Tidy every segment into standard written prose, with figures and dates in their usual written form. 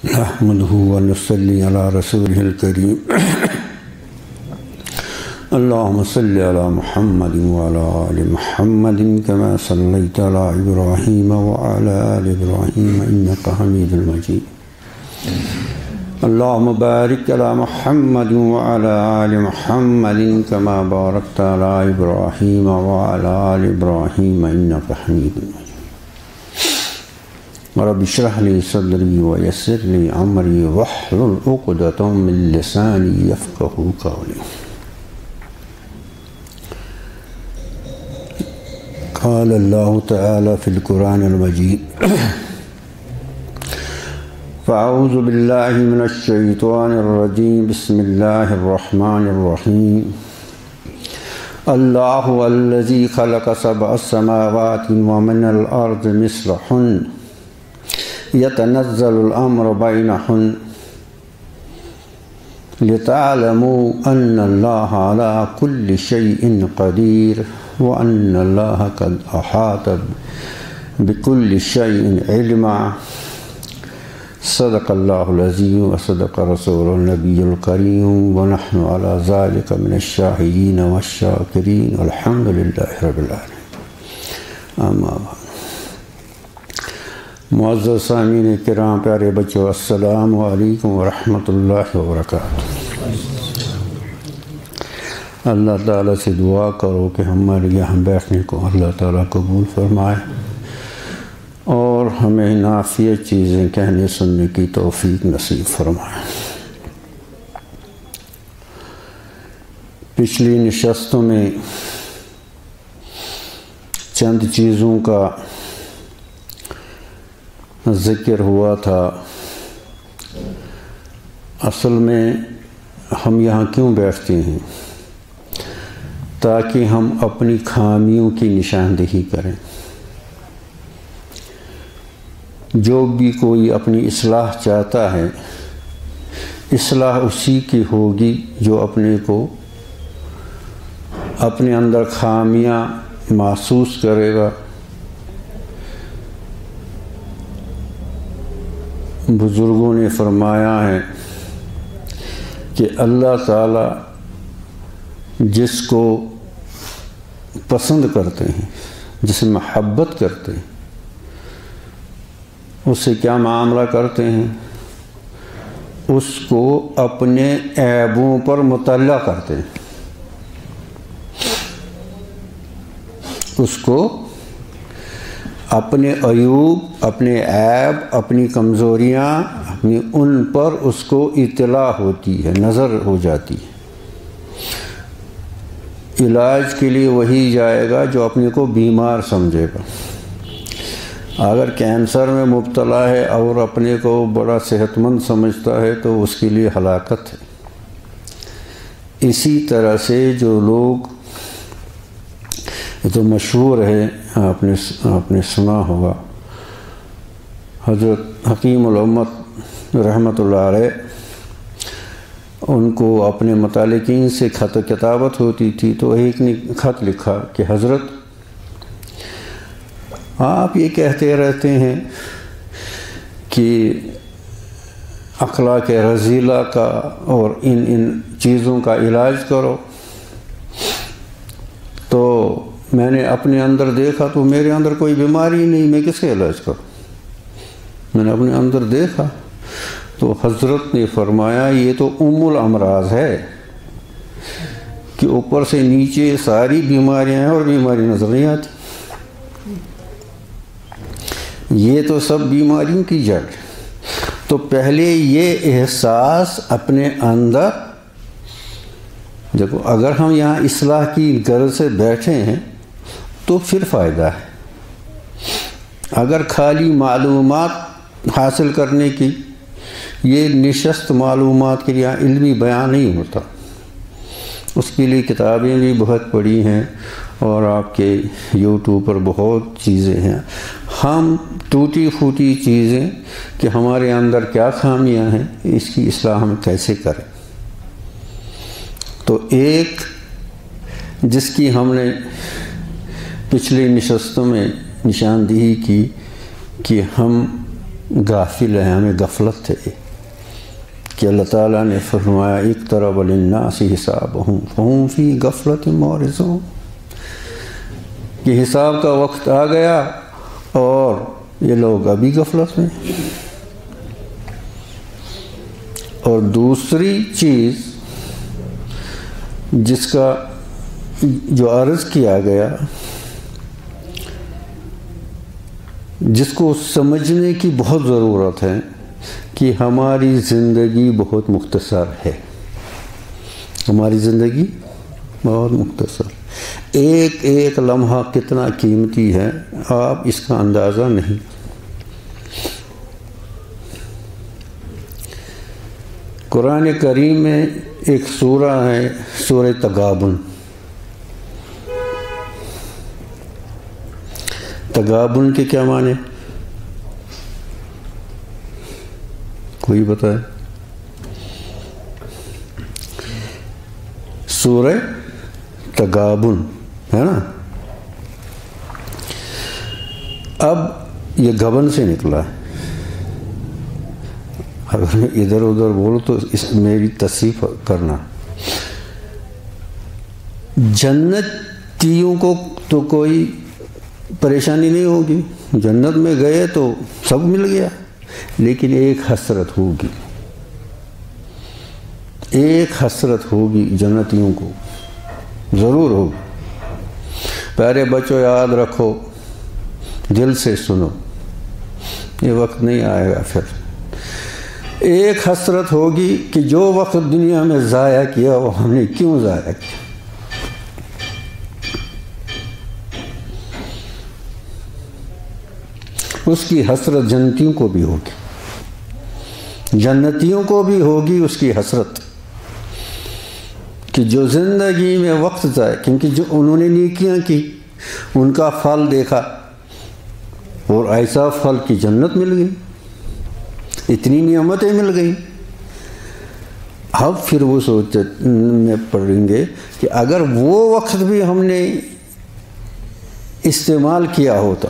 نحمده ونصلي على رسوله الكريم اللهم صل على محمد وعلى آل محمد كما صليت على إبراهيم وعلى آل إبراهيم إنك حميد مجيد اللهم بارك على محمد وعلى آل محمد كما باركت على إبراهيم وعلى آل إبراهيم إنك حميد مجيد رب اشرح لي صدري ويسر لي أمري واحلل عقدة من لساني يفقهوا قولي قال الله تعالى في القرآن المجيد فأعوذ بالله من الشيطان الرجيم بسم الله الرحمن الرحيم الله الذي خلق سبع سماوات ومن الأرض مثلهن يتنزل الأمر بينهن لتعلموا أن الله على كل شيء قدير وأن الله قد أحاط بكل شيء علما صدق الله العظيم وصدق رسول النبي الكريم ونحن على ذلك من الشاهدين والشاكرين والحمد لله رب العالمين أما بعد معزز سامعین کرام، پیارے بچوں، السلام علیکم ورحمۃ اللہ وبرکاتہ۔ اللہ تعالیٰ سے دعا کرو کہ ہمارے یہاں بیٹھنے کو اللہ تعالیٰ قبول فرمائے اور ہمیں نافع چیزیں کہنے سننے کی توفیق نصیب فرمائے۔ پچھلی نشستوں میں چند چیزوں کا ذکر ہوا تھا۔ اصل میں ہم یہاں کیوں بیٹھتے ہیں؟ تاکہ ہم اپنی خامیوں کی نشاندہی کریں۔ جو بھی کوئی اپنی اصلاح چاہتا ہے، اصلاح اسی کی ہوگی جو اپنے کو اپنے اندر خامیاں محسوس کرے گا۔ بزرگوں نے فرمایا ہے کہ اللہ تعالیٰ جس کو پسند کرتے ہیں، جسے محبت کرتے ہیں، اس سے کیا معاملہ کرتے ہیں؟ اس کو اپنے عیبوں پر مطلع کرتے ہیں، اس کو اپنے عیوب، اپنے عیب، اپنی کمزوریاں، ان پر اس کو اطلاع ہوتی ہے، نظر ہو جاتی ہے۔ علاج کے لیے وہی جائے گا جو اپنے کو بیمار سمجھے گا۔ اگر کینسر میں مبتلا ہے اور اپنے کو بڑا صحت مند سمجھتا ہے تو اس کے لیے ہلاکت ہے۔ اسی طرح سے جو لوگ، یہ تو مشہور ہے، آپ نے سنا ہوگا، حضرت حکیم الامت رحمۃ اللہ علیہ، ان کو اپنے متعلقین سے خط کتابت ہوتی تھی، تو ایک نے خط لکھا کہ حضرت آپ یہ کہتے رہتے ہیں کہ اخلاق رذیلہ کا اور ان چیزوں کا علاج کرو، تو میں نے اپنے اندر دیکھا تو میرے اندر کوئی بیماری نہیں، میں کس کا علاج کروں؟ میں نے اپنے اندر دیکھا تو حضرت نے فرمایا یہ تو الامراض ہے کہ اوپر سے نیچے ساری بیماریاں ہیں اور بیماری نظر نہیں آتی۔ یہ تو سب بیماریوں کی جڑ۔ تو پہلے یہ احساس اپنے اندر، دیکھو اگر ہم یہاں اصلاح کی غرض سے بیٹھے ہیں تو پھر فائدہ ہے۔ اگر خالی معلومات حاصل کرنے کی، یہ نشست معلومات کے لیے علمی بیان نہیں ہوتا، اس کے لیے کتابیں بھی بہت پڑھی ہیں اور آپ کے یوٹیوب پر بہت چیزیں ہیں۔ ہم ٹوٹی پھوٹی چیزیں کہ ہمارے اندر کیا خامیاں ہیں، اس کی اصلاح ہم کیسے کریں۔ تو ایک جس کی ہم نے پچھلی نشستوں میں نشاندہی کی کہ ہم غافل ہیں، ہمیں غفلت ہے کہ اللہ تعالیٰ نے فرمایا اقترب للناس حسابہم فہم فی غفلۃ معرضون، کہ حساب کا وقت آ گیا اور یہ لوگ ابھی غفلت میں۔ اور دوسری چیز جس کا جو عرض کیا گیا، جس کو سمجھنے کی بہت ضرورت ہے کہ ہماری زندگی بہت مختصر ہے، ہماری زندگی بہت مختصر، ایک ایک لمحہ کتنا قیمتی ہے آپ اس کا اندازہ نہیں۔ قرآن کریم میں ایک سورہ ہے سورہ تغابن۔ تغابن کے کیا معنی؟ کوئی بتائے؟ سورہ تغابن ہے نا۔ اب یہ غبن سے نکلا ہے، اگر میں ادھر ادھر بولوں تو اس میری تصحیح کرنا۔ جنتیوں کو تو کوئی پریشانی نہیں ہوگی، جنت میں گئے تو سب مل گیا، لیکن ایک حسرت ہوگی، ایک حسرت ہوگی جنتیوں کو، ضرور ہوگی۔ پیارے بچوں یاد رکھو، دل سے سنو، یہ وقت نہیں آئے گا پھر۔ ایک حسرت ہوگی کہ جو وقت دنیا میں ضائع کیا وہ ہم نے کیوں ضائع کیا۔ اس کی حسرت جنتیوں کو بھی ہوگی، جنتیوں کو بھی ہوگی اس کی حسرت، کہ جو زندگی میں وقت ضائع، کیونکہ جو انہوں نے نیکیاں کی ان کا پھل دیکھا اور ایسا پھل کی جنت مل گئی، اتنی نعمتیں مل گئیں۔ اب پھر وہ سوچنے پڑیں گے کہ اگر وہ وقت بھی ہم نے استعمال کیا ہوتا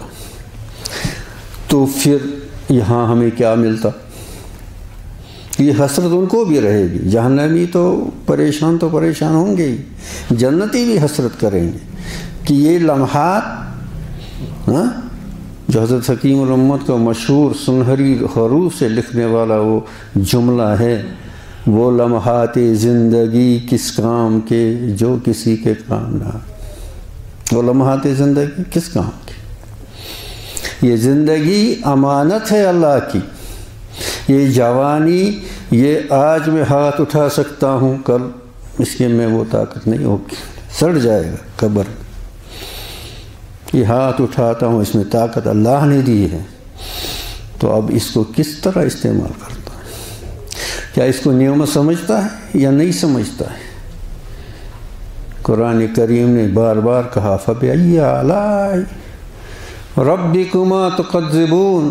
تو پھر یہاں ہمیں کیا ملتا۔ یہ حسرت ان کو بھی رہے گی، جہنمی تو پریشان ہوں گے ہی، جنتی بھی حسرت کریں گے کہ یہ لمحات، جو حضرت حکیم الامت کا مشہور سنہری حروف سے لکھنے والا وہ جملہ ہے، وہ لمحات زندگی کس کام کے جو کسی کے کام نہ، وہ لمحات زندگی کس کام کے۔ یہ زندگی امانت ہے اللہ کی، یہ جوانی، یہ آج میں ہاتھ اٹھا سکتا ہوں، کل اس کے میں وہ طاقت نہیں ہوگی، سڑ جائے گا قبر۔ یہ ہاتھ اٹھاتا ہوں، اس میں طاقت اللہ نے دی ہے، تو اب اس کو کس طرح استعمال کرتا ہے؟ کیا اس کو نعمت سمجھتا ہے یا نہیں سمجھتا ہے؟ قرآن کریم نے بار بار کہا فَبِأَيِّ آلَاءِ رَبِّكُمَا تُكَذِّبُونَ۔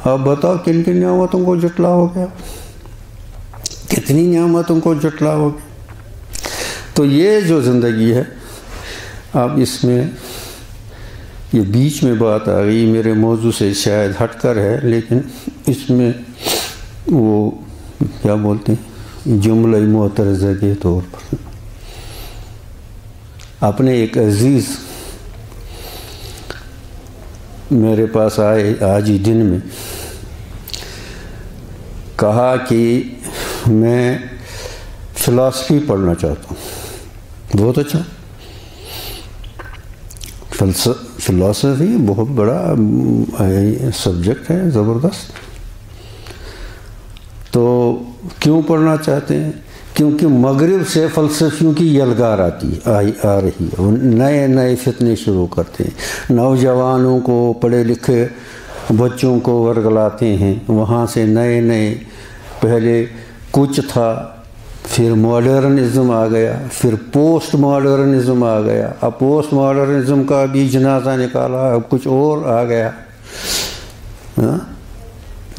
اب بتاؤ کن کن نعمتوں کو جٹلا ہو گیا، کتنی نعمتوں کو جٹلا ہو گیا۔ تو یہ جو زندگی ہے، اب اس میں یہ بیچ میں بات آ گئی، میرے موضوع سے شاید ہٹ کر ہے، لیکن اس میں وہ کیا بولتے ہیں، جملہ معترضہ کے طور پر اپنے ایک عزیز میرے پاس آئے آج ہی دن میں، کہا کہ میں فلسفی پڑھنا چاہتا ہوں۔ بہت اچھا، فلسفی بہت بڑا سبجیکٹ ہے، زبردست۔ تو کیوں پڑھنا چاہتے ہیں؟ کیونکہ مغرب سے فلسفیوں کی یلغار آ رہی ہے، وہ نئے نئے فتنے شروع کرتے ہیں، نوجوانوں کو، پڑھے لکھے بچوں کو ورگلاتے ہیں، وہاں سے نئے نئے، پہلے کچھ تھا، پھر ماڈرنزم آ گیا، پھر پوسٹ ماڈرنزم آ گیا، اب پوسٹ ماڈرنزم کا بھی جنازہ نکالا، اب کچھ اور آ گیا۔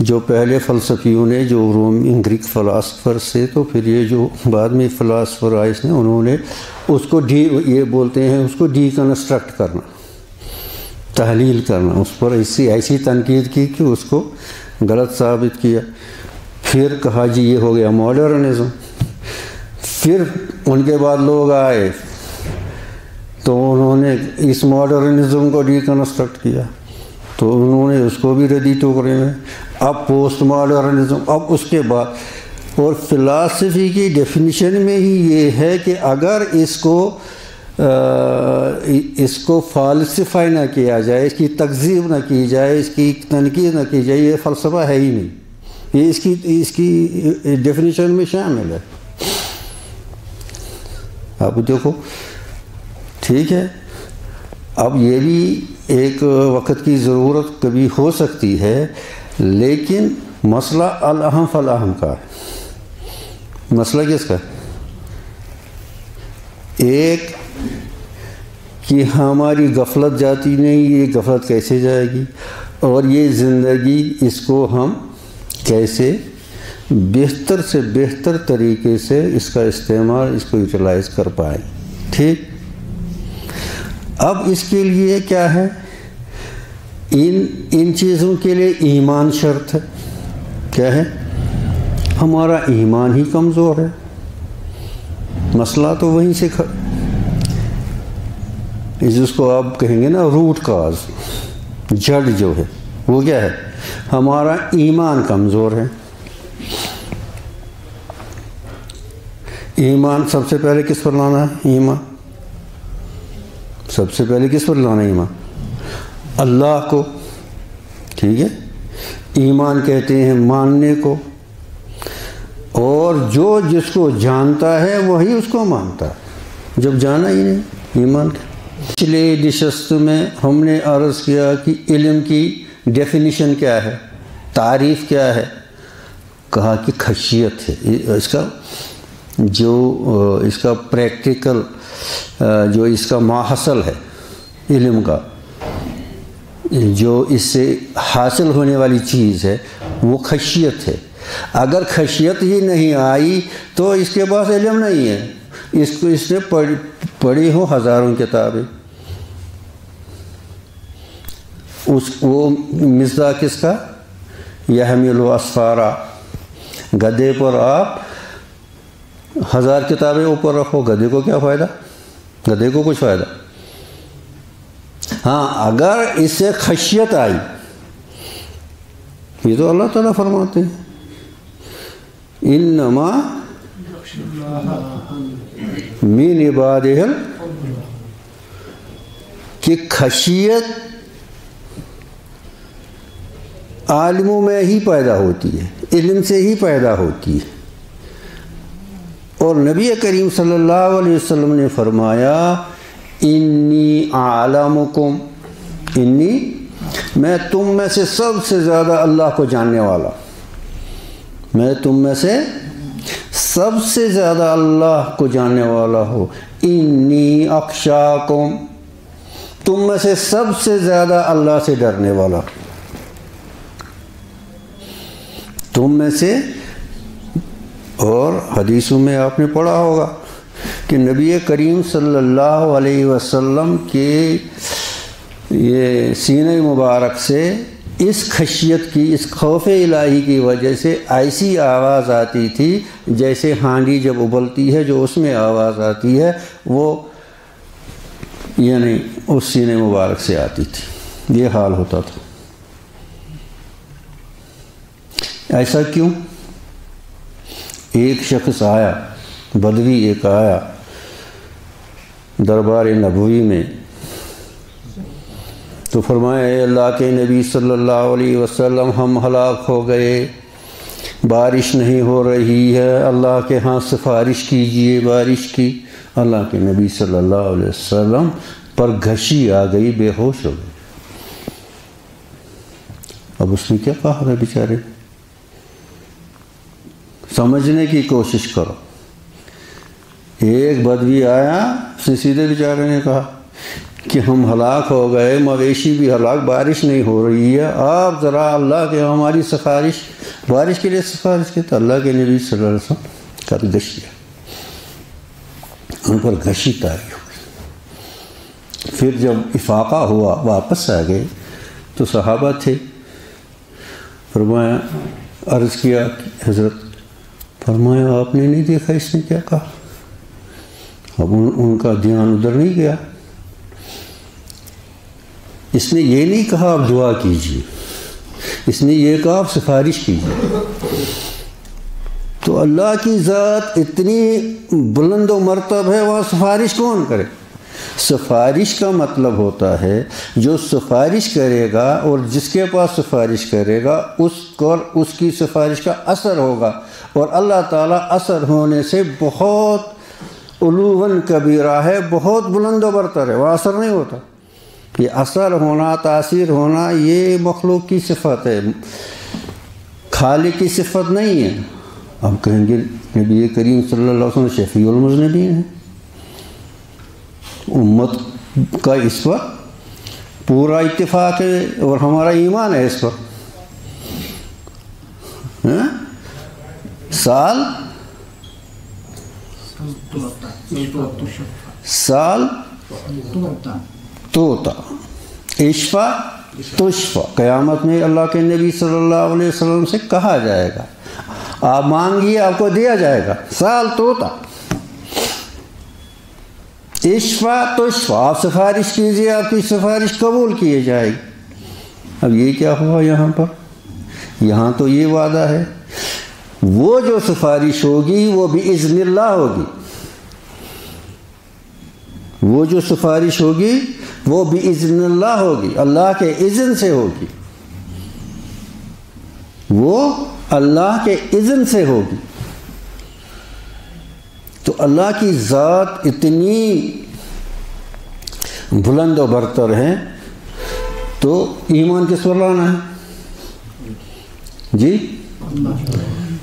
جو پہلے فلسفیوں نے، جو رومی گریک فلاسفر سے، تو پھر یہ جو بعد میں فلاسفر آئے اس نے، انہوں نے اس کو یہ بولتے ہیں اس کو ڈی کنسٹرکٹ کرنا۔ تحلیل کرنا، اس پر ایسی تنقید کی کہ اس کو غلط ثابت کیا. پھر کہا جی یہ ہو گیا ماڈرنزم. پھر ان کے بعد لوگ آئے تو انہوں نے اس ماڈرنزم کو ڈیکنسٹرکٹ کیا، تو انہوں نے اس کو بھی ردی ٹوکرے میں. اب پوسٹ ماڈرنزم، اب اس کے بعد. اور فلاسفی کی ڈیفینیشن میں ہی یہ ہے کہ اگر اس کو فالسفائی نہ کیا جائے، اس کی تکذیب نہ کی جائے، اس کی تنقید نہ کی جائے، یہ فلسفہ ہے ہی نہیں. یہ اس کی ڈیفینیشن میں شامل ہے. آپ دیکھو، ٹھیک ہے. اب یہ بھی ایک وقت کی ضرورت کبھی ہو سکتی ہے، لیکن مسئلہ الاہم فالاہم کا ہے. مسئلہ کس کا ہے؟ ایک کہ ہماری غفلت جاتی نہیں، یہ غفلت کیسے جائے گی، اور یہ زندگی اس کو ہم کیسے بہتر سے بہتر طریقے سے اس کا استعمال، اس کو یوٹیلائز کر پائیں. ٹھیک. اب اس کے لیے کیا ہے؟ ان چیزوں کے لیے ایمان شرط ہے. کیا ہے؟ ہمارا ایمان ہی کمزور ہے. مسئلہ تو وہیں سے جس کو آپ کہیں گے نا روٹ کاز، جڑ جو ہے وہ کیا ہے؟ ہمارا ایمان کمزور ہے. ایمان سب سے پہلے کس پر لانا ہے؟ ایمان سب سے پہلے کس پر لانا ہے؟ ایمان اللہ کو. ٹھیک ہے. ایمان کہتے ہیں ماننے کو، اور جو جس کو جانتا ہے وہی اس کو مانتا ہے. جب جانا ہی نہیں ایمان کا. پچھلے نشست میں ہم نے عرض کیا کہ علم کی ڈیفینیشن کیا ہے، تعریف کیا ہے. کہا کہ خشیت ہے. اس کا پریکٹیکل جو اس کا ماحصل ہے علم کا، جو اس سے حاصل ہونے والی چیز ہے وہ خشیت ہے. اگر خشیت ہی نہیں آئی تو اس کے پاس علم نہیں ہے. اس نے پڑھی ہو ہزاروں کتابیں. وہ مزاح کس کا؟ یحمل اسفارا. گدھے پر آپ 1000 کتابیں اوپر رکھو، گدھے کو کیا فائدہ؟ گدھے کو کچھ فائدہ. ہاں اگر اس سے خشیت آئی، یہ تو اللہ تعالیٰ فرماتے ہیں انما من عبادہ، کہ خشیت عالموں میں ہی پیدا ہوتی ہے، علم سے ہی پیدا ہوتی ہے. اور نبی کریم صلی اللہ علیہ وسلم نے فرمایا انی اعلمکم، میں تم میں سے سب سے زیادہ اللہ کو جاننے والا، میں تم میں سے سب سے زیادہ اللہ کو جاننے والا ہوں. انی اخشاکم، تم میں سے سب سے زیادہ اللہ سے ڈرنے والا تم میں سے. اور حدیثوں میں آپ نے پڑھا ہوگا کہ نبی کریم صلی اللہ علیہ وسلم کے یہ سینہ مبارک سے اس خشیت کی، اس خوف الہی کی وجہ سے ایسی آواز آتی تھی جیسے ہانڈی جب ابلتی ہے جو اس میں آواز آتی ہے وہ یعنی اس سینہ مبارک سے آتی تھی. یہ حال ہوتا تھا. ایسا کیوں؟ ایک شخص آیا، بدوی ایک آیا دربار نبوی میں، تو فرمایا اے اللہ کے نبی صلی اللہ علیہ وسلم، ہم ہلاک ہو گئے، بارش نہیں ہو رہی ہے، اللہ کے ہاں سفارش کیجئے بارش کی. اللہ کے نبی صلی اللہ علیہ وسلم پر گھشی آ گئی، بے ہوش ہو گئے. اب اس نے کیا کہا ہے بیچارے؟ سمجھنے کی کوشش کرو. ایک بدوی آیا، اس نے سیدھے بیچارے نے کہا کہ ہم ہلاک ہو گئے، مویشی بھی ہلاک، بارش نہیں ہو رہی ہے، آپ ذرا اللہ کے ہماری سفارش، بارش کے لیے سفارش کی. تو اللہ کے نبی صلی اللہ علیہ وسلم کا گھشی، ان پر گھشی طاری ہو گئی. پھر جب افاقہ ہوا واپس آ گئے تو صحابہ تھے، فرمایا عرض کیا حضرت، فرمایا آپ نے نہیں دیکھا اس نے کیا کہا؟ اب ان کا دھیان ادھر نہیں گیا، اس نے یہ نہیں کہا آپ دعا کیجیے، اس نے یہ کہا آپ سفارش کیجیے۔ تو اللہ کی ذات اتنی بلند و مرتب ہے، وہاں سفارش کون کرے؟ سفارش کا مطلب ہوتا ہے جو سفارش کرے گا اور جس کے پاس سفارش کرے گا اس کی سفارش کا اثر ہوگا، اور اللہ تعالیٰ اثر ہونے سے بہت علوًا کبیرہ ہے، بہت بلند و برتر ہے، وہ اثر نہیں ہوتا۔ یہ اثر ہونا، تاثیر ہونا، یہ مخلوق کی صفت ہے، خالق کی صفت نہیں ہے۔ اب کہیں گے نبی کریم صلی اللہ علیہ وسلم شفیع المذنبین ہیں، امت کا اس پر پورا اتفاق ہے اور ہمارا ایمان ہے اس پر۔ سال توتا اشفا تشفا، قیامت میں اللہ کے نبی صلی اللہ علیہ وسلم سے کہا جائے گا آپ مانگیے آپ کو دیا جائے گا، سال توتا اشفا تشفا، آپ سفارش کیجیے آپ کی سفارش قبول کی جائے گی۔ اب یہ کیا ہوا یہاں پر؟ یہاں تو یہ وعدہ ہے وہ جو سفارش ہوگی وہ بِإِذْنِ اللہ ہوگی، وہ جو سفارش ہوگی وہ بِإِذْنِ اللہ ہوگی، اللہ کے اذن سے ہوگی، وہ اللہ کے اذن سے ہوگی۔ تو اللہ کی ذات اتنی بلند و برتر ہے، تو ایمان کس پر لانا ہے؟ جی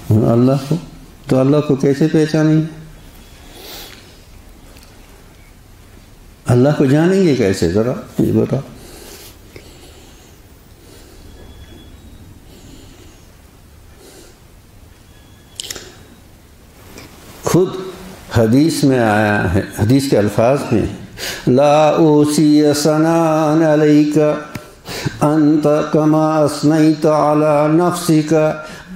اللہ کو۔ تو اللہ کو کیسے پہچانیں گے؟ اللہ کو جانیں گے کیسے؟ ذرا یہ بتا۔ خود حدیث میں آیا ہے، حدیث کے الفاظ میں لا اوصی ثناء علیک انت کما اثنیت علی نفسک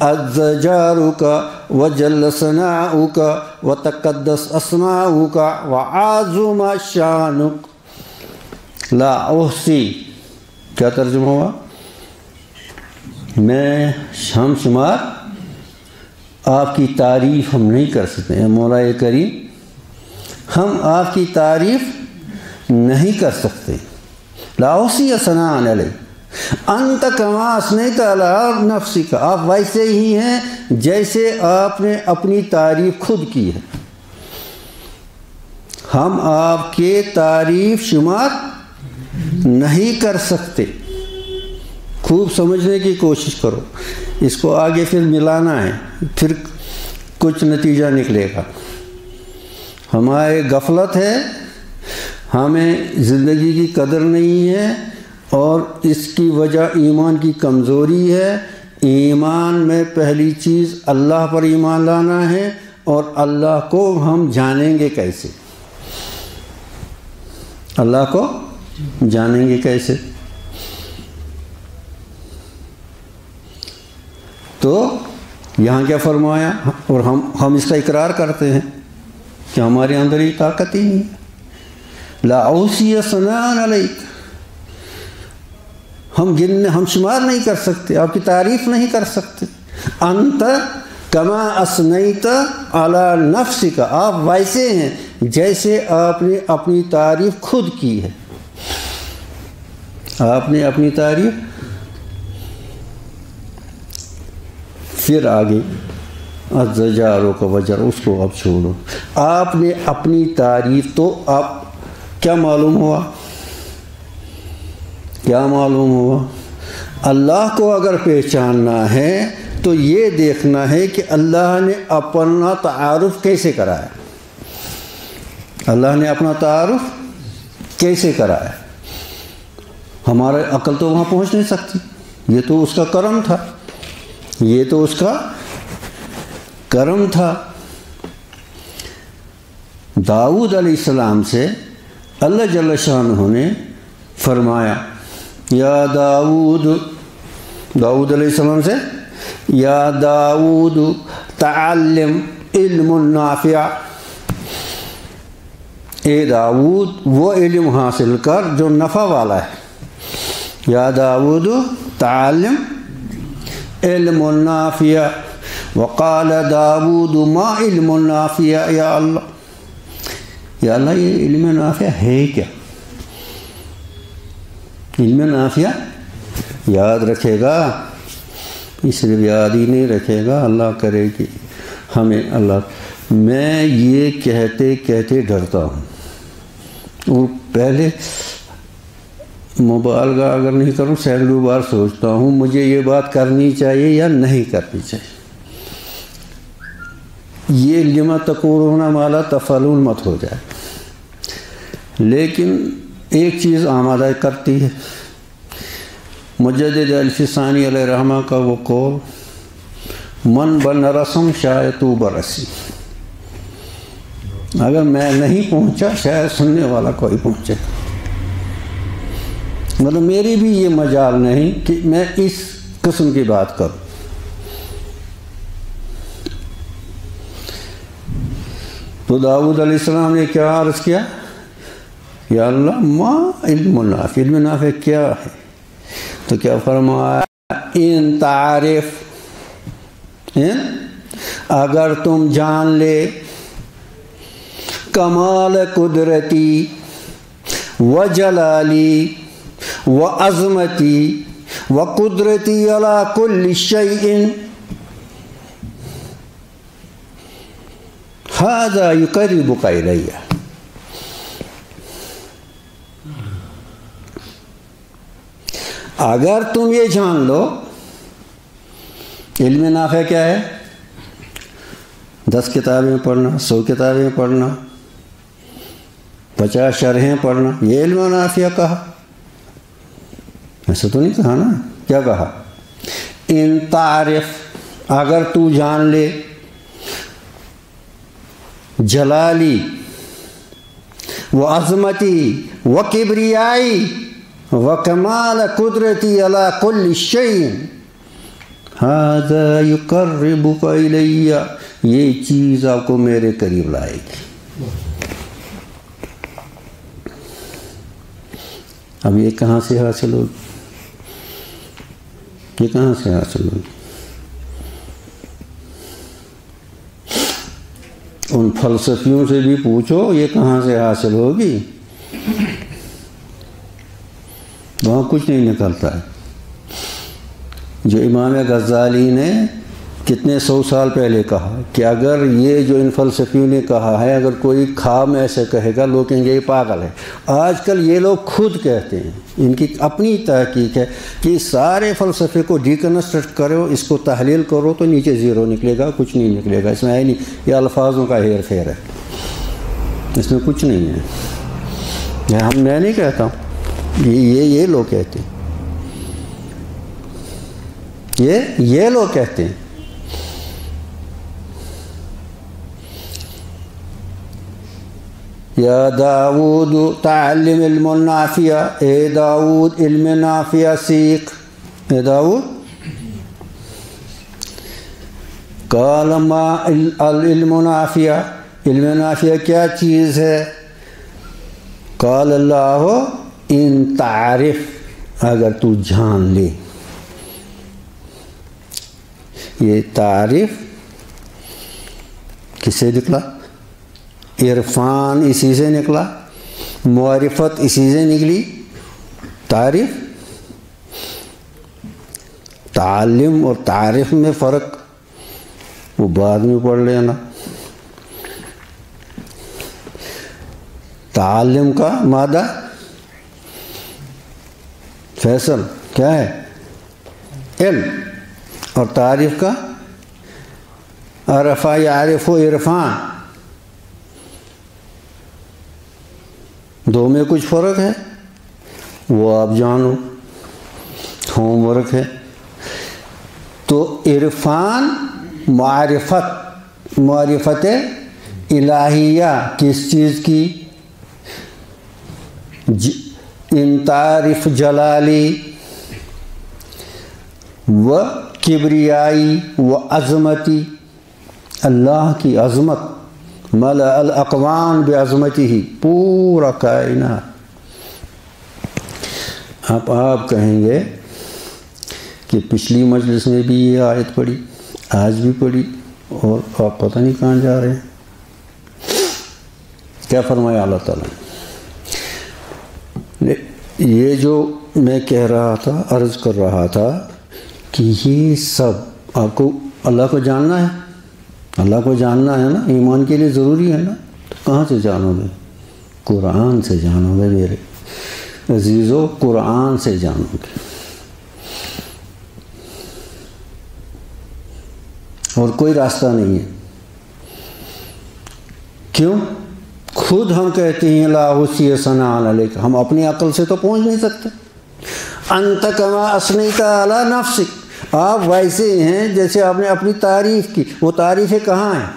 عز جارک وجل ثناؤک وتقدس اسماؤک وعظم شانک۔ لا اوصی کیا ترجمہ ہوا؟ ہم شمار آپ کی تعریف ہم نہیں کر سکتے ہیں مولا کریم، ہم آپ کی تعریف نہیں کر سکتے۔ لا اوصی ثناء علیک انت کما اثنیت علی نفسک، آپ ویسے ہی ہیں جیسے آپ نے اپنی تعریف خود کی ہے، ہم آپ کے تعریف شمار نہیں کر سکتے۔ خوب سمجھنے کی کوشش کرو، اس کو آگے پھر ملانا ہے، پھر کچھ نتیجہ نکلے گا۔ ہمارے غفلت ہے، ہمیں زندگی کی قدر نہیں ہے، اور اس کی وجہ ایمان کی کمزوری ہے۔ ایمان میں پہلی چیز اللہ پر ایمان لانا ہے، اور اللہ کو ہم جانیں گے کیسے؟ اللہ کو جانیں گے کیسے؟ تو یہاں کیا فرمایا، اور ہم اس کا اقرار کرتے ہیں کہ ہمارے اندر یہ طاقت ہی نہیں ہے۔ لا اوصی ثناء علیک، ہم شمار نہیں کر سکتے، آپ کی تعریف نہیں کر سکتے۔ انت کما اثنیت علی نفسک، آپ ویسے ہیں جیسے آپ نے اپنی تعریف خود کی ہے۔ آپ نے اپنی تعریف، پھر آگے الزجارو کا وجر، اس کو اب چھوڑو۔ آپ نے اپنی تعریف، تو آپ کیا معلوم ہوا؟ کیا معلوم ہوا؟ اللہ کو اگر پہچاننا ہے تو یہ دیکھنا ہے کہ اللہ نے اپنا تعارف کیسے کرایا، اللہ نے اپنا تعارف کیسے کرایا۔ ہمارے عقل تو وہاں پہنچ نہیں سکتی، یہ تو اس کا کرم تھا، یہ تو اس کا کرم تھا۔ داؤد علیہ السلام سے اللہ جل شانہ نے فرمایا یا داؤد، داؤد علیہ السلام سے، یا داؤد تعلم علم نافع، اے داؤد وہ علم حاصل کر جو نفع والا ہے، یا داؤد تعلم علم نافع، وقال داؤد ما علم نافع یا اللہ، یا اللہ یہ علم نافع ہے کیا؟ علم نافع یاد رکھے گا، صرف یاد ہی نہیں رکھے گا، اللہ کرے کہ ہمیں اللہ، میں یہ کہتے کہتے ڈرتا ہوں، اور پہلے مبالغہ اگر نہیں کروں سینکڑوں بار سوچتا ہوں مجھے یہ بات کرنی چاہیے یا نہیں کرنی چاہیے، یہ لما تقولون ما لا تفعلون مت ہو جائے۔ لیکن ایک چیز آمادہ کرتی ہے، مجدد الفسانی علیہ رحمہ کا وہ قول، من بن رسم شاید تو برسی، اگر میں نہیں پہنچا شاید سننے والا کوئی پہنچے، مطلب میری بھی یہ مجال نہیں کہ میں اس قسم کی بات کروں۔ تو داؤد علیہ السلام نے کیا عرض کیا؟ یا اللہ ما علم نافع، علم نافع کیا ہے؟ تو کیا فرمایا؟ ان تعرف، اگر تم جان لے کمال قدرتی و جلالی و عظمتی و قدرتی علی کل شیء ھذا یقربک الی، اگر تم یہ جان لو، علم نافع کیا ہے؟ 10 کتابیں پڑھنا، 100 کتابیں پڑھنا، 50 شرحیں پڑھنا، یہ علم نافع کہا؟ ایسا تو نہیں کہا نا، کیا کہا؟ ان تعرف، اگر تو جان لے جلالی و عظمتی و کبریائی و کمال قدرتی علی کل شیء ھذا یقربک الی، یہ چیز آپ کو میرے قریب لائے گی۔ اب یہ کہاں سے حاصل ہوگی؟ یہ کہاں سے حاصل ہوگی؟ ان فلسفیوں سے بھی پوچھو یہ کہاں سے حاصل ہوگی، وہاں کچھ نہیں نکلتا ہے۔ جو امام غزالی نے کتنے 100 سال پہلے کہا کہ اگر یہ جو ان فلسفیوں نے کہا ہے، اگر کوئی خواب میں ایسے کہے گا لوگ کہیں گے یہ پاگل ہے۔ آج کل یہ لوگ خود کہتے ہیں، ان کی اپنی تحقیق ہے کہ سارے فلسفے کو ڈیکنسٹرکٹ کرو، اس کو تحلیل کرو تو نیچے زیرو نکلے گا، کچھ نہیں نکلے گا، اس میں ہے نہیں، یہ الفاظوں کا ہیر پھیر ہے، اس میں کچھ نہیں ہے۔ میں نہیں کہتا ہوں، یہ لوگ کہتے ہیں، یہ لوگ کہتے ہیں۔ یا داؤد تعلم علم نافع، اے داؤد علم نافع سیکھ، اے داؤد۔ قال ما العلم نافع، علم نافع کیا چیز ہے؟ قال اللہ ان تعرف، اگر تو جان لے۔ یہ تعریف کس سے نکلا؟ عرفان اسی سے نکلا، معرفت اسی سے نکلی، تعریف۔ تعلم اور تعریف میں فرق وہ بعد میں پڑھ لینا۔ تعلم کا مادہ فیصل کیا ہے؟ علم، اور تعریف کا عرفہ یعرف و عرفان، دو میں کچھ فرق ہے، وہ آپ جانو، ہوم ورک ہے۔ تو عرفان معرفت الہیہ کس چیز کی؟ ان تعرف جلالی و کبریائی و عظمتی، اللہ کی عظمت، ملأ الاقوان بعظمتہ، پورا کائنات۔ اب آپ کہیں گے کہ پچھلی مجلس میں بھی یہ آیت پڑھی، آج بھی پڑھی، اور آپ پتہ نہیں کہاں جا رہے ہیں۔ کیا فرمایا اللہ تعالیٰ نے؟ یہ جو میں کہہ رہا تھا، عرض کر رہا تھا کہ یہ سب آپ کو اللہ کو جاننا ہے، اللہ کو جاننا ہے نا، ایمان کے لیے ضروری ہے نا، تو کہاں سے جانو گے؟ قرآن سے جانو گے میرے عزیزو، قرآن سے جانو گے، اور کوئی راستہ نہیں ہے۔ کیوں؟ خود ہم کہتے ہیں لا احصی ثناء علیک، ہم اپنی عقل سے تو پہنچ نہیں سکتے۔ انت کما اثنیت علی نفسک، آپ ویسے ہیں جیسے آپ نے اپنی تعریف کی۔ وہ تعریفیں کہاں ہیں؟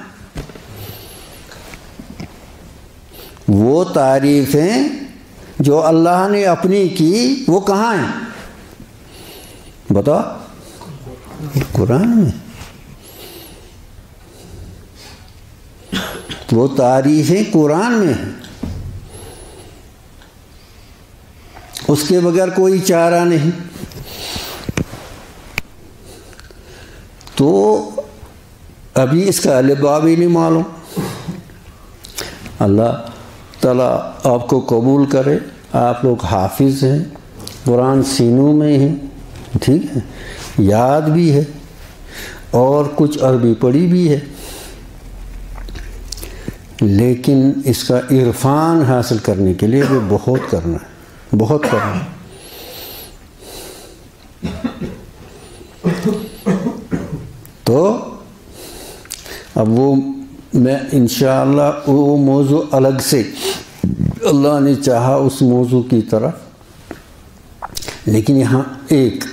وہ تعریفیں جو اللہ نے اپنی کی وہ کہاں ہیں؟ بتاؤ۔ قرآن میں۔ وہ تعریفیں قرآن میں ہیں، اس کے بغیر کوئی چارہ نہیں۔ تو ابھی اس کا الف با بھی نہیں معلوم۔ اللہ تعالیٰ آپ کو قبول کرے، آپ لوگ حافظ ہیں، قرآن سینوں میں ہیں، ٹھیک ہے، یاد بھی ہے، اور کچھ عربی پڑھی بھی ہے، لیکن اس کا عرفان حاصل کرنے کے لیے بھی بہت کرنا ہے، بہت کرنا ہے۔ تو اب وہ میں انشاءاللہ وہ موضوع الگ سے اللہ نے چاہا اس موضوع کی طرف، لیکن یہاں ایک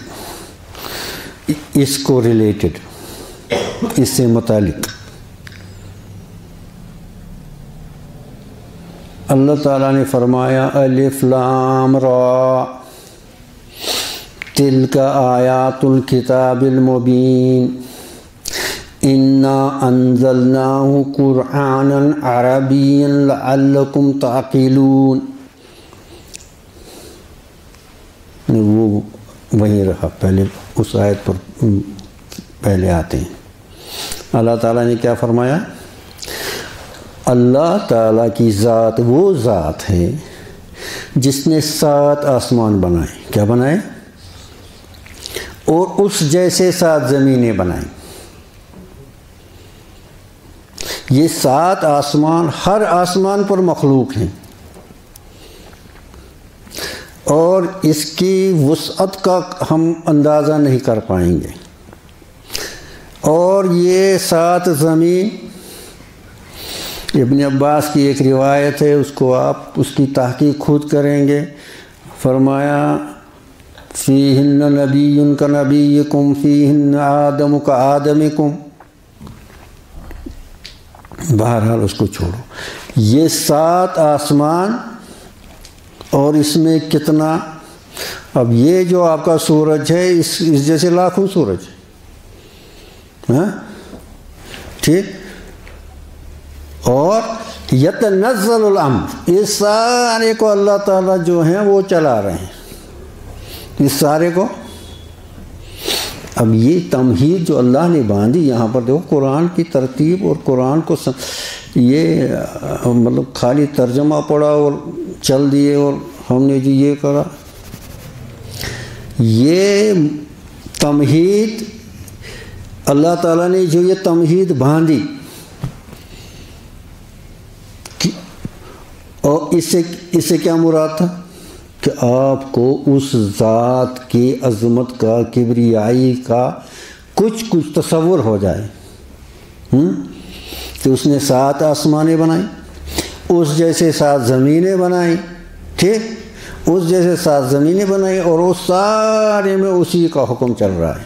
اس کو ریلیٹڈ، اس سے متعلق اللہ تعالیٰ نے فرمایا الف لام را تلک آیات الکتاب المبین انا انزلناہ قرآنا عربیا لعلکم تعقلون۔ وہ وہیں رہا، پہلے اس آیت پر پہلے آتے ہیں۔ اللہ تعالیٰ نے کیا فرمایا؟ اللہ تعالیٰ کی ذات وہ ذات ہے جس نے 7 آسمان بنائے، کیا بنائے؟ اور اس جیسے 7 زمینیں بنائیں۔ یہ 7 آسمان، ہر آسمان پر مخلوق ہیں، اور اس کی وسعت کا ہم اندازہ نہیں کر پائیں گے۔ اور یہ 7 زمین، ابن عباس کی ایک روایت ہے، اس کو آپ اس کی تحقیق خود کریں گے۔ فرمایا فیہن نبی کا نبیکم فیہن آدم کا آدمکم۔ بہرحال اس کو چھوڑو۔ یہ 7 آسمان، اور اس میں کتنا، اب یہ جو آپ کا سورج ہے اس جیسے لاکھوں سورج، ہاں ٹھیک، اور یتنزل الامر، اس سارے کو اللہ تعالیٰ جو ہیں وہ چلا رہے ہیں، اس سارے کو۔ اب یہ تمہید جو اللہ نے باندھی یہاں پر، دیکھو قرآن کی ترتیب، اور قرآن کو یہ مطلب خالی ترجمہ پڑھا اور چل دیے اور ہم نے جی یہ کرا، یہ تمہید اللہ تعالیٰ نے جو یہ تمہید باندھی، اور اس سے کیا مراد تھا کہ آپ کو اس ذات کی عظمت کا، کبریائی کا کچھ تصور ہو جائے کہ اس نے 7 آسمانیں بنائیں، اس جیسے 7 زمینیں بنائیں، ٹھیک، اس جیسے 7 زمینیں بنائیں، اور اس سارے میں اسی کا حکم چل رہا ہے،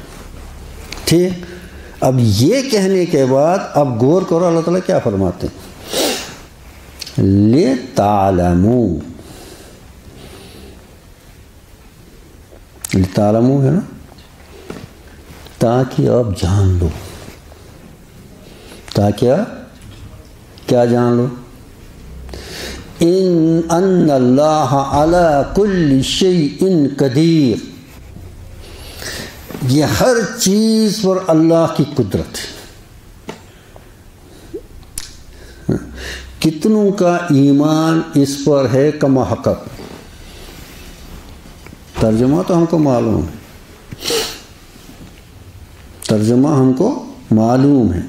ٹھیک۔ اب یہ کہنے کے بعد اب غور کرو اللہ تعالیٰ کیا فرماتے ہیں، لِتَعْلَمُوا، لتعلمو ہے نا، تاکہ آپ جان لو، تاکہ آپ کیا جان لو، ان اللہ علی کل شیء قدیر، یہ ہر چیز پر اللہ کی قدرت ہے۔ کتنوں کا ایمان اس پر ہے کما حقق؟ ترجمہ تو ہم کو معلوم ہے، ترجمہ ہم کو معلوم ہے،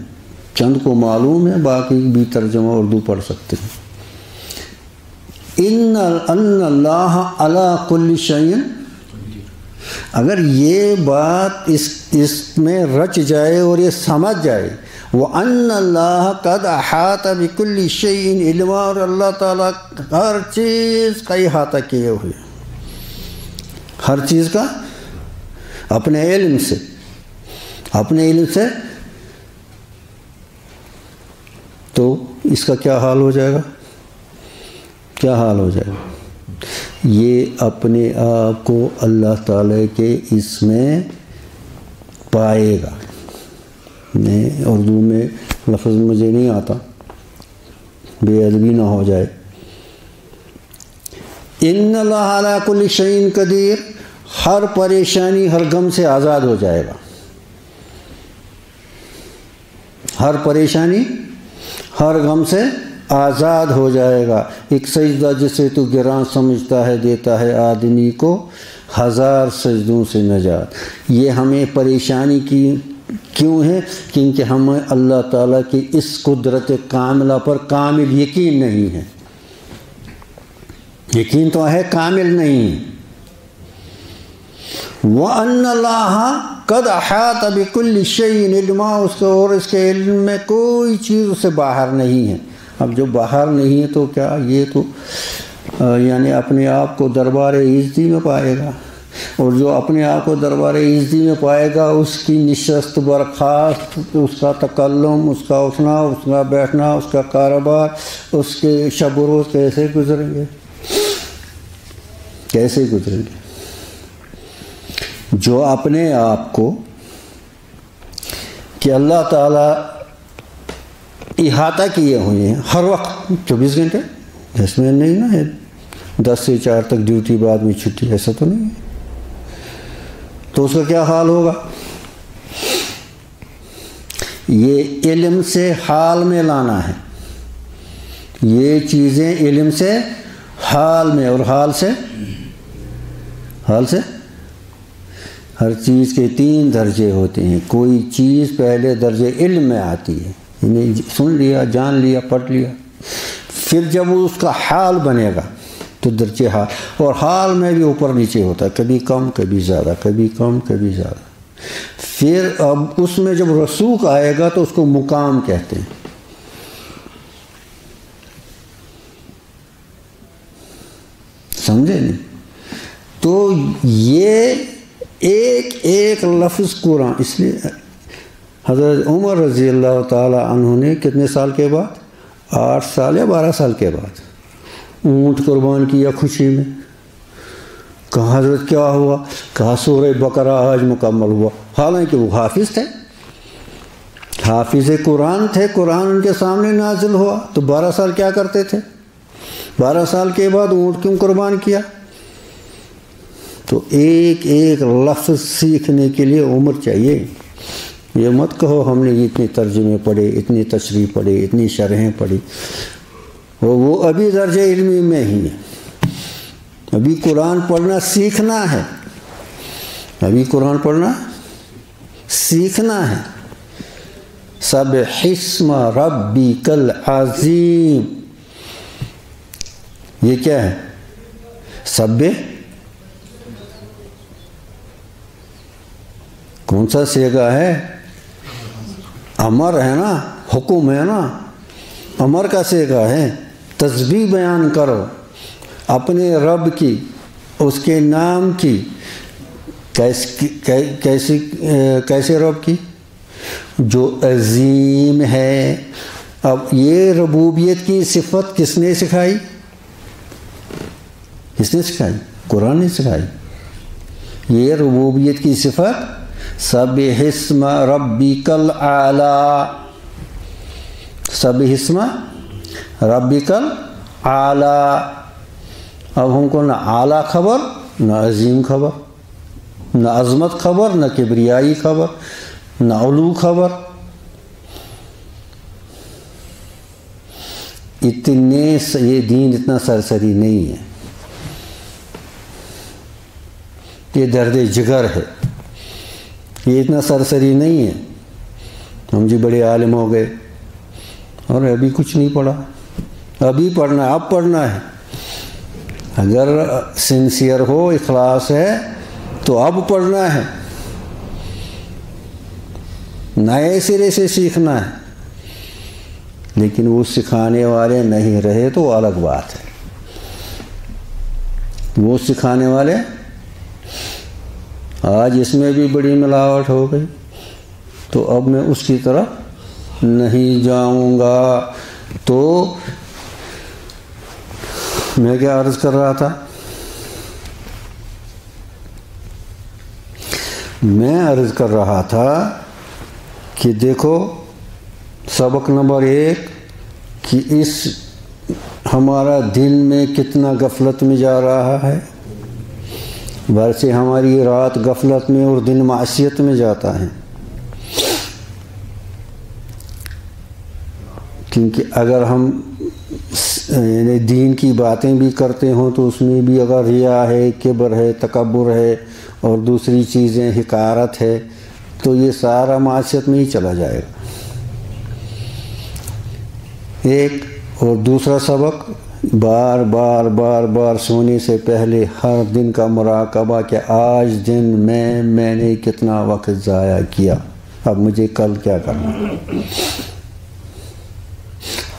چند کو معلوم ہے، باقی بھی ترجمہ اردو پڑھ سکتے ہیں۔ ان اللہ علی کل شیء، اگر یہ بات اس میں رچ جائے اور یہ سمجھ جائے، وَأَنَّ اللَّهَ قَدْ أَحَاطَ بِكُلِّ شَيْءٍ عِلْمًا، اور اللہ تعالیٰ ہر چیز کا احاطہ کیے ہوئے، ہر چیز کا اپنے علم سے، اپنے علم سے، تو اس کا کیا حال ہو جائے گا؟ کیا حال ہو جائے گا؟ یہ اپنے آپ کو اللہ تعالیٰ کے اس میں پائے گا۔ میں اردو میں لفظ مجھے نہیں آتا، بے ادبی نہ ہو جائے۔ ان اللہ علی کل شیء قدیر، ہر پریشانی ہر غم سے آزاد ہو جائے گا، ہر پریشانی ہر غم سے آزاد ہو جائے گا۔ ایک سجدہ جسے تو گراں سمجھتا ہے دیتا ہے آدمی کو 1000 سجدوں سے نجات۔ یہ ہمیں پریشانی کی کیوں ہے؟ کیونکہ ہمیں اللہ تعالیٰ کی اس قدرت کاملہ پر کامل یقین نہیں ہے، یقین تو ہے، کامل نہیں۔ وَأَنَّ اللَّهَ قَدْ أَحَاطَ بِكُلِّ شَيْءٍ عِلْمًا، اس کے اور اس کے علم میں کوئی چیز اس سے باہر نہیں ہے۔ اب جو باہر نہیں ہے تو کیا، یہ تو یعنی اپنے آپ کو دربار عزتی میں پائے گا، اور جو اپنے آپ کو دربار عزتی میں پائے گا، اس کی نشست برخاست، اس کا تکلم، اس کا اٹھنا، اس کا بیٹھنا، اس کا کاروبار، اس کے شب و روز کیسے گزریں گے، کیسے گزریں گے؟ جو اپنے آپ کو کہ اللہ تعالیٰ احاطہ کیے ہوئے ہیں ہر وقت 24 گھنٹے، اس میں نہیں نا ہے 10 سے 4 تک ڈیوٹی، بعد میں چھٹی، ایسا تو نہیں ہے، تو اس کا کیا حال ہوگا؟ یہ علم سے حال میں لانا ہے، یہ چیزیں علم سے حال میں، اور حال سے ہر چیز کے 3 درجے ہوتے ہیں۔ کوئی چیز پہلے درجے علم میں آتی ہے، یعنی سن لیا، جان لیا، پڑھ لیا، پھر جب اس کا حال بنے گا تو درجے حال، اور حال میں بھی اوپر نیچے ہوتا ہے، کبھی کم کبھی زیادہ، کبھی کم کبھی زیادہ۔ پھر اب اس میں جب رسوخ آئے گا تو اس کو مقام کہتے ہیں۔ سمجھے نہیں؟ تو یہ ایک ایک لفظ قرآن، اس لیے حضرت عمر رضی اللہ تعالی عنہ نے کتنے سال کے بعد، 8 سال یا 12 سال کے بعد اونٹ قربان کیا خوشی میں۔ کہا حضرت کیا ہوا؟ کہا سورہ بقرہ آج مکمل ہوا۔ حالانکہ وہ حافظ تھے، حافظ قرآن تھے، قرآن ان کے سامنے نازل ہوا، تو 12 سال کیا کرتے تھے؟ 12 سال کے بعد اونٹ کیوں قربان کیا؟ تو ایک ایک لفظ سیکھنے کے لیے عمر چاہیے۔ یہ مت کہو ہم نے اتنے ترجمے پڑھے، اتنی تشریح پڑھی، اتنی شرحیں پڑھی، وہ ابھی درجہ علمی میں ہی ہے۔ ابھی قرآن پڑھنا سیکھنا ہے، ابھی قرآن پڑھنا سیکھنا ہے۔ سبح اسم ربک العظیم، یہ کیا ہے؟ سبح کون سا صیغہ ہے؟ امر ہے نا، حکم ہے نا، امر کا صیغہ ہے۔ تسبیح بیان کرو اپنے رب کی، اس کے نام کی، کیسے رب کی؟ جو عظیم ہے۔ اب یہ ربوبیت کی صفت کس نے سکھائی؟ کس نے سکھائی؟ قرآن نے سکھائی۔ یہ ربوبیت کی صفت سبح اسم ربک الاعلی، سبح اسم ربک الاعلی۔ اب ہم کو نہ اعلیٰ خبر، نہ عظیم خبر، نہ عظمت خبر، نہ کبریائی خبر، نہ علو خبر، یہ دین اتنا سرسری نہیں ہے، یہ درد جگر ہے، یہ اتنا سرسری نہیں ہے ہم جی بڑے عالم ہو گئے اور ابھی کچھ نہیں پڑھا، ابھی پڑھنا ہے، اب پڑھنا ہے۔ اگر سنسیئر ہو، اخلاص ہے تو اب پڑھنا ہے، نئے سرے سے سیکھنا ہے۔ لیکن وہ سکھانے والے نہیں رہے تو وہ الگ بات ہے، وہ سکھانے والے آج اس میں بھی بڑی ملاوٹ ہو گئی تو اب میں اس کی طرف نہیں جاؤں گا۔ تو میں کیا عرض کر رہا تھا؟ میں عرض کر رہا تھا کہ دیکھو سبق نمبر 1 کہ اس ہمارا دن میں کتنا غفلت میں جا رہا ہے، ویسے ہماری رات غفلت میں اور دن معصیت میں جاتا ہے۔ کیونکہ اگر ہم یعنی دین کی باتیں بھی کرتے ہوں تو اس میں بھی اگر ریا ہے، کبر ہے، تکبر ہے اور دوسری چیزیں حقارت ہے تو یہ سارا معصیت میں ہی چلا جائے گا۔ ایک اور دوسرا سبق، بار بار بار بار سونے سے پہلے ہر دن کا مراقبہ کہ آج دن میں نے کتنا وقت ضائع کیا، اب مجھے کل کیا کرنا۔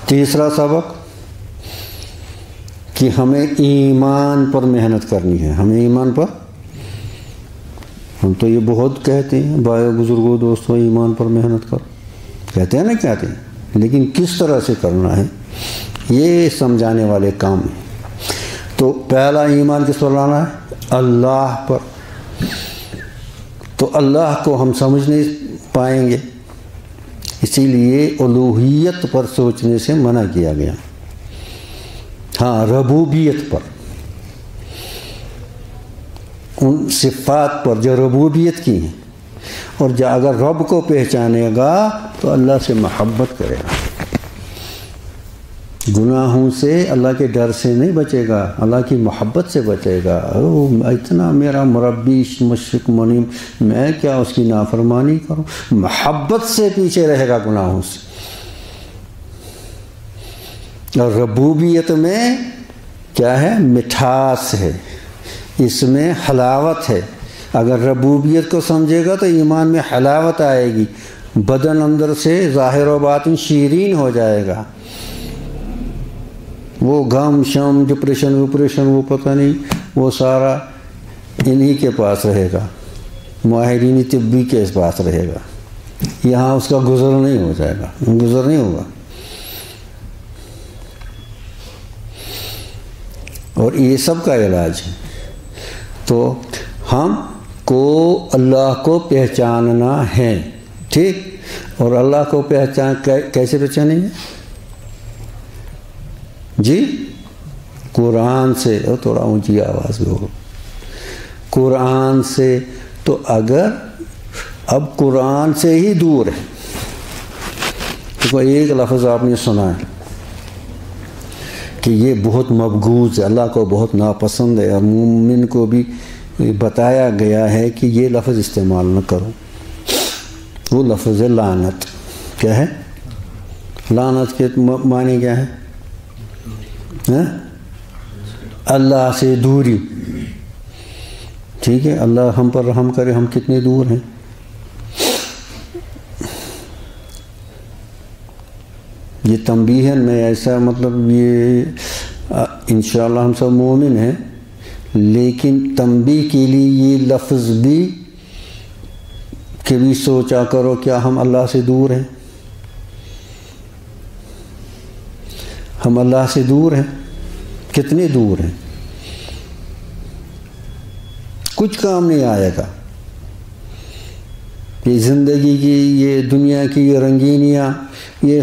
تیسرا سبق کہ ہمیں ایمان پر محنت کرنی ہے، ہمیں ایمان پر، ہم تو یہ بہت کہتے ہیں بھائیو بزرگوں دوستوں ایمان پر محنت کرو، کہتے ہیں نا کہتے ہیں، لیکن کس طرح سے کرنا ہے یہ سمجھانے والے کام ہیں۔ تو پہلا ایمان کس پر لانا ہے؟ اللہ پر۔ تو اللہ کو ہم سمجھ نہیں پائیں گے، اسی لیے الوہیت پر سوچنے سے منع کیا گیا۔ ہاں ربوبیت پر، ان صفات پر جو ربوبیت کی ہیں، اور جو اگر رب کو پہچانے گا تو اللہ سے محبت کرے گا، گناہوں سے اللہ کے ڈر سے نہیں بچے گا، اللہ کی محبت سے بچے گا۔ اتنا میرا مربی مشرق منیم، میں کیا اس کی نافرمانی کروں، محبت سے پیچھے رہے گا گناہوں سے۔ اور ربوبیت میں کیا ہے؟ مٹھاس ہے، اس میں حلاوت ہے۔ اگر ربوبیت کو سمجھے گا تو ایمان میں حلاوت آئے گی، بدن اندر سے ظاہر و باطن شیرین ہو جائے گا۔ وہ غم شم ڈپریشن وپریشن وہ پتہ نہیں، وہ سارا انہی کے پاس رہے گا، ماہرین طبی کے پاس رہے گا، یہاں اس کا گزر نہیں ہو جائے گا، گزر نہیں ہوگا۔ اور یہ سب کا علاج ہے۔ تو ہم کو اللہ کو پہچاننا ہے، ٹھیک؟ اور اللہ کو کیسے پہچانیں گے؟ جی قرآن سے، اور تھوڑا اونچی آواز میں ہو، قرآن سے۔ تو اگر اب قرآن سے ہی دور ہے، تو ایک لفظ آپ نے سنا ہے کہ یہ بہت مبغوض ہے، اللہ کو بہت ناپسند ہے، اور مومن کو بھی بتایا گیا ہے کہ یہ لفظ استعمال نہ کرو، وہ لفظ ہے لعنت۔ کیا ہے لعنت؟ کے معنی کیا ہے؟ اللہ سے دوری، ٹھیک ہے؟ اللہ ہم پر رحم کرے، ہم کتنے دور ہیں۔ یہ تنبیہن میں ایسا مطلب یہ انشاءاللہ ہم سب مومن ہیں، لیکن تنبیہ کے لیے یہ لفظ بھی کبھی سوچا کرو کیا ہم اللہ سے دور ہیں؟ ہم اللہ سے دور ہیں، کتنے دور ہیں؟ کچھ کام نہیں آئے گا. یہ زندگی کی، یہ دنیا کی یہ رنگینیاں، یہ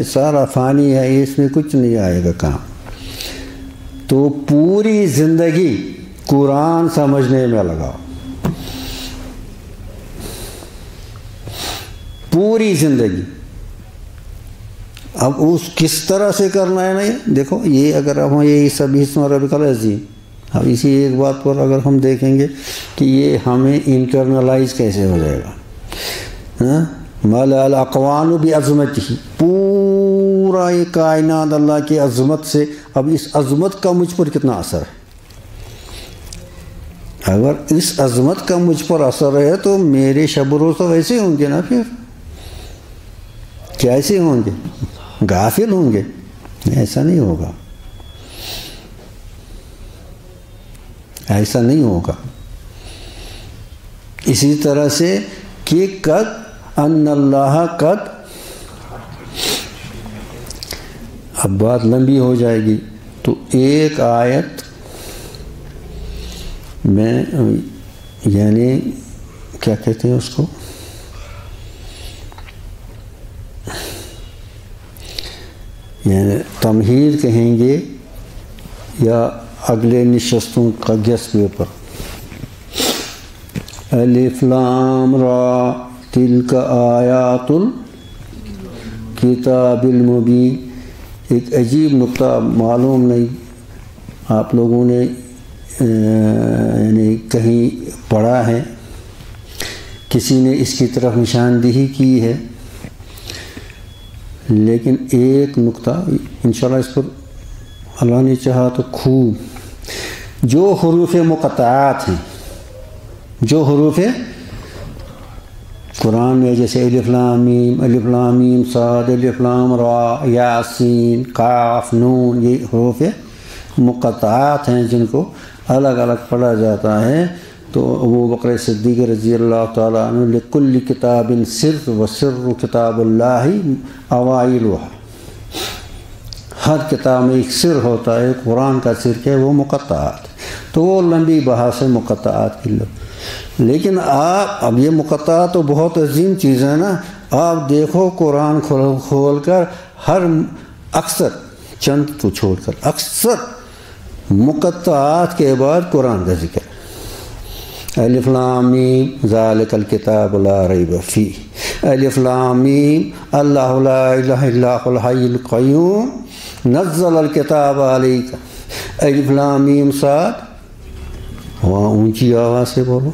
سارا فانی ہے، اس میں کچھ نہیں آئے گا کام. تو پوری زندگی قرآن سمجھنے میں لگاؤ، پوری زندگی. اب اس کس طرح سے کرنا ہے نا، یہ دیکھو، یہ اگر ہم یہ سب اسم ربک العظیم، اب اسی ایک بات پر اگر ہم دیکھیں گے کہ یہ ہمیں انٹرنلائز کیسے ہو جائے گا. مَلَأَ الْأَقْوَانُ بِعَظْمَتِهِ، پورا یہ کائنات اللہ کی عظمت سے. اب اس عظمت کا مجھ پر کتنا اثر ہے؟ اگر اس عظمت کا مجھ پر اثر ہے تو میرے شب و روز تو ویسے ہوں گے نا، پھر کیسے ہوں گے؟ غافل ہوں گے؟ ایسا نہیں ہوگا، ایسا نہیں ہوگا. اسی طرح سے کہ قد ان اللہ قد، اب بات لمبی ہو جائے گی تو ایک آیت میں، یعنی کیا کہتے ہیں اس کو، یعنی تمہید کہیں گے یا اگلے نشستوں کا گیس پیپر. الف لام را تلک آیات الکتاب المبین. ایک عجیب نقطہ، معلوم نہیں آپ لوگوں نے یعنی کہیں پڑھا ہے، کسی نے اس کی طرف نشاندہی کی ہے، لیکن ایک نقطہ انشاءاللہ اس پر اللہ نے چاہا تو خوب، جو حروف مقطعات ہیں، جو حروف قرآن میں جیسے الف لام میم صاد، الف لام را، یاسین، قاف، نون، یہ حروف مقطعات ہیں جن کو الگ الگ پڑھا جاتا ہے. تو ابو بکر صدیق رضی اللہ تعالیٰ عنہ لکل کتاب سر و سر کتاب اللہ اوائلها، ہر کتاب میں ایک سر ہوتا ہے. قرآن کا سر کیا ہے؟ وہ مقطعات. تو وہ لمبی بحث ہے مقطعات کی. لیکن آپ اب یہ مقطعات تو بہت عظیم چیز ہے نا. آپ دیکھو قرآن کھول کر ہر اکثر چند کو چھوڑ کر اکثر مقطعات کے بعد قرآن کا ذکر. الف لام میم ذالک الکتاب لا ریب فیہ، الف لام میم اللہ لا الہ الا هو الحی القیوم نزل الکتاب علیک، الف لام میم صاد. وہاں اونچی آواز سے بولو.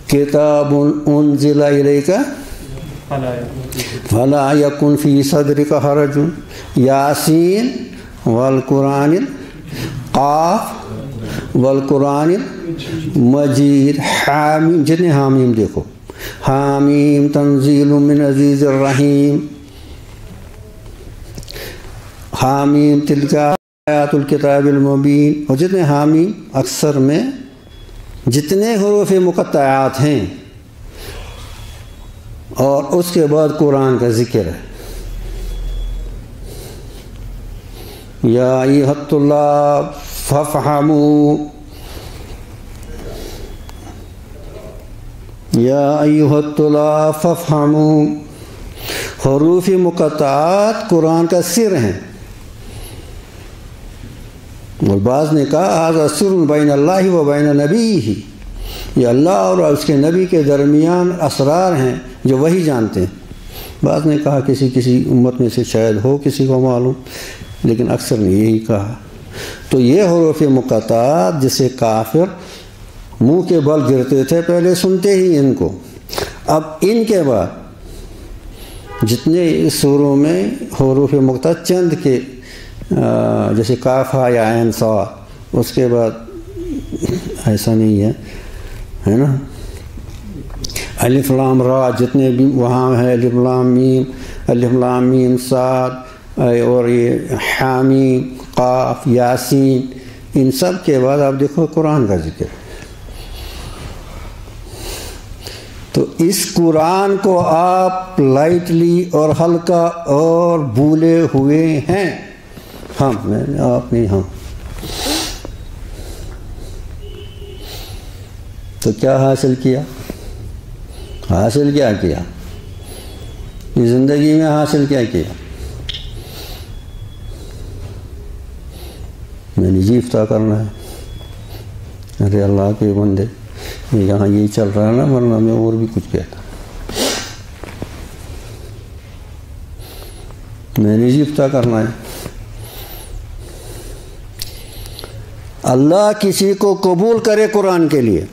کتاب انزل الیک فلا یکن فی صدرک حرج. یاسین والقرآن قاف والقرآن مجید. حامیم، جتنے حامیم دیکھو، حامیم تنزیل من عزیز الرحیم، حامیم تلک آیات الکتاب المبین. اور جتنے حامیم اکثر میں جتنے حروف مقطعات ہیں اور اس کے بعد قرآن کا ذکر ہے. یا ایھا الطلاب فافہموا، یا ایھا الطلاب فافہموا. حروف مقطعات قرآن کا سر ہیں. اور بعض نے کہا ھذا سر بین اللہ و بین نبیہ، یہ اللہ اور اس کے نبی کے درمیان اسرار ہیں جو وہی جانتے ہیں. بعض نے کہا کسی امت میں سے شاید ہو کسی کو معلوم، لیکن اکثر نے یہی کہا. تو یہ حروف مقطعات جسے کافر منہ کے بل گرتے تھے پہلے سنتے ہی ان کو. اب ان کے بعد جتنے سوروں میں حروف مقطعات چند کے جیسے کاف یا عین صاد، اس کے بعد ایسا نہیں ہے نا. الف لام را جتنے بھی وہاں ہے، الف لام میم صاد، اور یہ حامیم، قاف، یاسین، ان سب کے بعد آپ دیکھو قرآن کا ذکر. تو اس قرآن کو آپ لائٹلی اور ہلکا اور بھولے ہوئے ہیں. ہم آپ نہیں، ہم تو کیا حاصل کیا؟ حاصل کیا کیا زندگی میں؟ حاصل کیا کیا؟ میں نے جی افتاح کرنا ہے، ارے اللہ کے بندے یہاں یہ چل رہا ہے نا، ورنہ میں اور بھی کچھ کہتا، میں نے جی افتاح کرنا ہے۔ اللہ کسی کو قبول کرے قرآن کے لیے،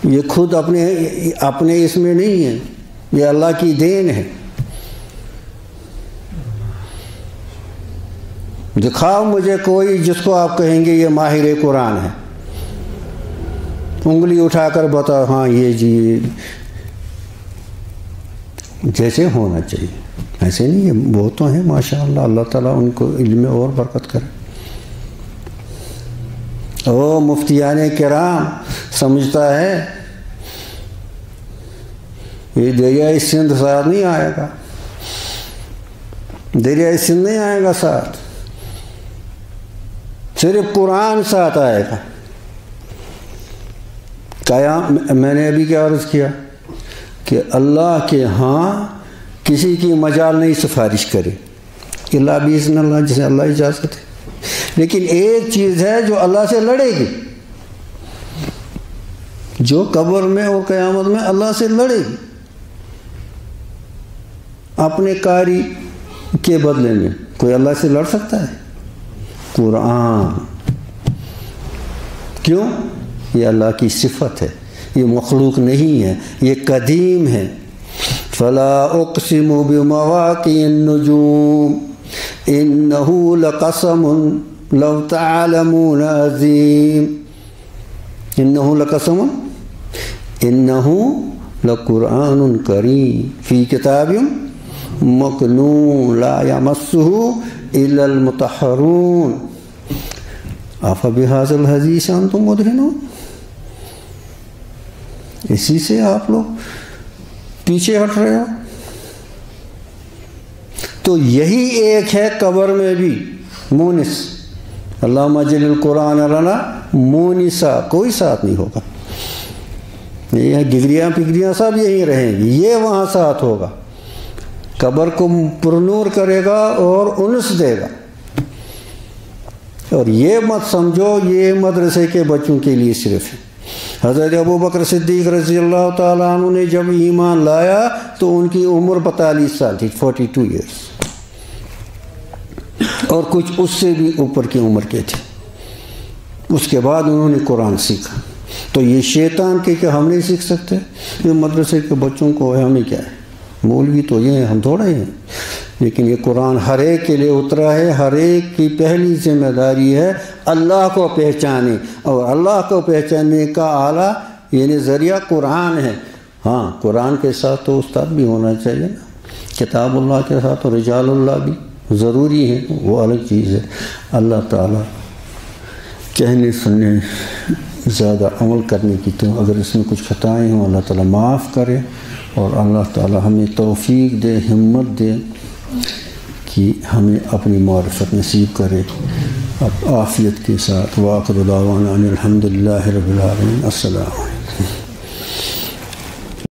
یہ خود اپنے اس میں نہیں ہے، یہ اللہ کی دین ہے۔ دکھاؤ مجھے کوئی جس کو آپ کہیں گے یہ ماہر قرآن ہے، انگلی اٹھا کر بتاؤ ہاں یہ جی جیسے ہونا چاہیے، ایسے نہیں ہے، بہت تو ہیں ماشاءاللہ، اللہ تعالیٰ ان کو علم میں اور برکت کرے۔ او مفتیان کرام سمجھتا ہے یہ دریائے سندھ ساتھ نہیں آئے گا، دریائے سندھ نہیں آئے گا ساتھ، صرف قرآن ساتھ آئے گا۔ قیام میں نے ابھی کیا عرض کیا کہ اللہ کے ہاں کسی کی مجال نہیں سفارش کرے الا باذن اللہ، جسے اللہ اجازت ہے، لیکن ایک چیز ہے جو اللہ سے لڑے گی، جو قبر میں اور قیامت میں اللہ سے لڑے گی اپنے کاری کے بدلے میں۔ کوئی اللہ سے لڑ سکتا ہے؟ قرآن۔ کیوں؟ یہ اللہ کی صفت ہے، یہ مخلوق نہیں ہے، یہ قدیم ہے۔ فلا اقسم بمواقع النجوم انه لقسم لو تعلمون عظیم، انه لقسم، انه لقرآن کریم فی کتاب مکنون لا یمسہ الا المطہرون افبہذا الحدیث انتم مدہنون۔ اسی سے آپ لوگ پیچھے ہٹ رہے ہو۔ تو یہی ایک ہے قبر میں بھی مونس، اللہم اجعل القرآن لنا مونسا، کوئی ساتھ نہیں ہوگا، یہ گگریاں پگریاں سب یہی رہیں گی، یہ وہاں ساتھ ہوگا، قبر کو پرنور کرے گا اور انس دے گا۔ اور یہ مت سمجھو یہ مدرسے کے بچوں کے لیے صرف ہے۔ حضرت ابوبکر صدیق رضی اللہ تعالیٰ عنہ نے جب ایمان لایا تو ان کی عمر 42 سال تھی، 42 ایئرس، اور کچھ اس سے بھی اوپر کی عمر کے تھے۔ اس کے بعد انہوں نے قرآن سیکھا۔ تو یہ شیطان کے کہ ہم نہیں سیکھ سکتے، یہ مدرسے کے بچوں کو ہے، ہمیں کیا ہے، مولوی تو یہ ہیں، ہم تھوڑے ہیں۔ لیکن یہ قرآن ہر ایک کے لیے اترا ہے، ہر ایک کی پہلی ذمہ داری ہے اللہ کو پہچانے، اور اللہ کو پہچاننے کا اعلیٰ یعنی ذریعہ قرآن ہے۔ ہاں قرآن کے ساتھ تو استاد بھی ہونا چاہیے نا، کتاب اللہ کے ساتھ تو رجال اللہ بھی ضروری ہے، وہ الگ چیز ہے۔ اللہ تعالیٰ کہنے سننے زیادہ عمل کرنے کی، تو اگر اس میں کچھ خطائیں ہوں اللہ تعالیٰ معاف کرے، اور اللہ تعالیٰ ہمیں توفیق دے، ہمت دے کہ ہمیں اپنی معرفت نصیب کرے عافیت کے ساتھ۔ وآخر دعوانا ان الحمد للہ رب العالمین۔ السلام علیکم۔